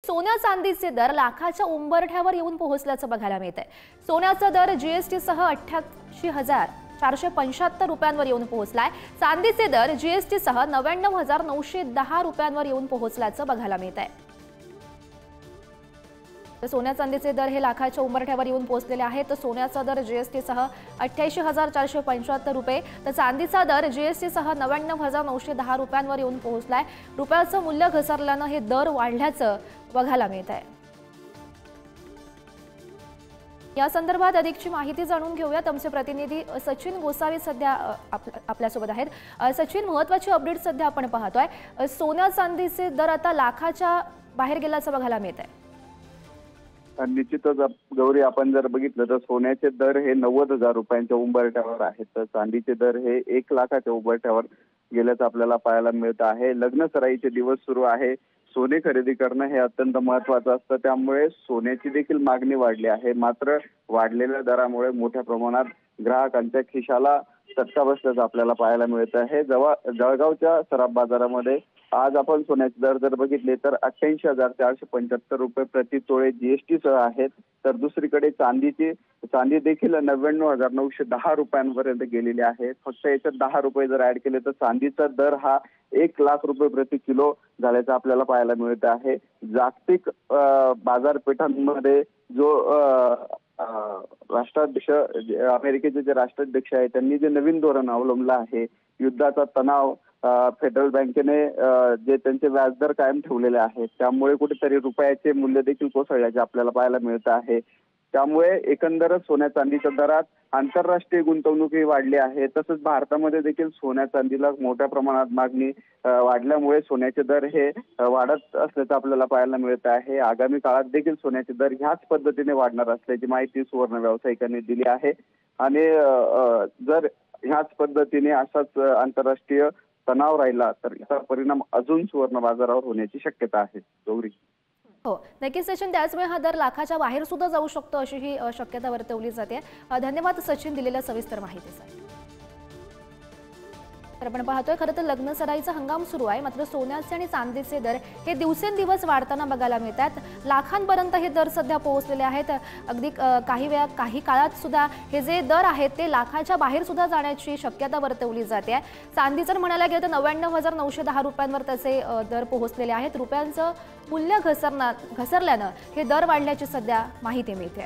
सोन्या चांदीचे दर लाखाच्या उंबरठ्यावर येऊन पोहोचल्याचं बघायला मिळतंय। सोन्याचा दर जीएसटी सह 88,475 रुपयांवर येऊन पोहोचलाय। चांदीचे दर जीएसटी सह 99,910 रुपयांवर येऊन पोहोचल्याचं बघायला मिळतंय। तर सोन्या चांदीचे दर हे लाखाच्या उंबरठ्यावर येऊन पोहोचलेले आहेत। तर सोन्याचा दर जीएसटी सह 88,475 रुपये, तर चांदीचा दर जीएसटी सह 99,910 रुपयांवर येऊन पोहोचलाय। रुपयाचं मूल्य घसरल्यानं हे दर वाढल्याचं बघायला मिळत आहे। या संदर्भात अधिकची माहिती जाणून घेऊयात। आमचे प्रतिनिधी सचिन गोसावी सध्या आपल्यासोबत आहेत। सचिन, महत्त्वाची अपडेट सध्या आपण पाहतोय, सोन्या चांदीचे दर आता लाखाच्या बाहेर गेल्याचं बघायला मिळत आहे। निश्चितच गौरी, आपण जर बघितलं तर सोन्याचे दर हे 90,000 रुपयांच्या उंबरठ्यावर आहेत, तर चांदीचे दर हे 1 लाखाच्या उंबरठ्यावर गेल्याचं आपल्याला पाहायला मिळत आहे। लग्न सराईचे दिवस सुरू आहे, सोने खरेदी करणं हे अत्यंत महत्त्वाचं असतं, त्यामुळे सोन्याची देखील मागणी वाढली आहे। मात्र वाढलेल्या दरामुळे मोठ्या प्रमाणात ग्राहकांच्या खिशाला चटका बसल्याचं आपल्याला पाहायला मिळत आहे। जळगावच्या सराफ बाजारामध्ये आज आपण सोन्याचे दर जर बघितले तर 88,475 रुपये प्रति तोळे जीएसटी सह आहेत, तर दुसरीकडे चांदी देखील 99,910 रुपयांपर्यंत गेलेली आहे। फक्त याच्यात 10 रुपये जर ऍड केले तर चांदीचा दर हा 1 लाख रुपये प्रति किलो झाल्याचं आपल्याला पाहायला मिळत आहे। जागतिक बाजारपेठांमध्ये जो राष्ट्राध्यक्ष अमेरिकेचे जे राष्ट्राध्यक्ष आहेत त्यांनी जे नवीन धोरण अवलंबलं आहे, युद्धाचा तणाव, फेडरल बँकेने जे त्यांचे व्याजदर कायम ठेवलेले आहेत, त्यामुळे कुठेतरी रुपयाचे मूल्य देखील कोसळल्याचे आपल्याला पाहायला मिळत आहे। त्यामुळे एकंदरच सोन्या चांदीच्या दरात आंतरराष्ट्रीय गुंतवणूकही वाढली आहे। तसंच भारतामध्ये देखील सोन्या चांदीला मोठ्या प्रमाणात मागणी वाढल्यामुळे सोन्याचे दर हे वाढत असल्याचं आपल्याला पाहायला मिळत आहे। आगामी काळात देखील सोन्याचे दर ह्याच पद्धतीने वाढणार असल्याची माहिती सुवर्ण व्यावसायिकांनी दिली आहे। आणि जर ह्याच पद्धतीने असाच आंतरराष्ट्रीय तणाव राहिला तर याचा परिणाम अजून सुवर्ण बाजारावर होण्याची शक्यता आहे। गौरी, हो नक्कीच सचिन, त्याचमुळे हा दर लाखाच्या बाहेर सुद्धा जाऊ शकतो अशी ही शक्यता वर्तवली जाते। धन्यवाद सचिन दिलेल्या सविस्तर माहितीसाठी। तर आपण पाहतोय खरं तर लग्न सराईचा हंगाम सुरू आहे, मात्र सोन्याचे आणि चांदीचे दर हे दिवसेंदिवस वाढताना बघायला मिळतात। लाखांपर्यंत हे दर सध्या पोहोचलेले आहेत। अगदी काही काळात सुद्धा हे जे दर आहेत ते लाखाच्या बाहेर सुद्धा जाण्याची शक्यता वर्तवली जाते। चांदी जर म्हणायला गेलं तर 99,910 रुपयांवर त्याचे दर पोहोचलेले आहेत। रुपयांचं मूल्य घसरल्यानं हे दर वाढल्याची सध्या माहिती मिळते।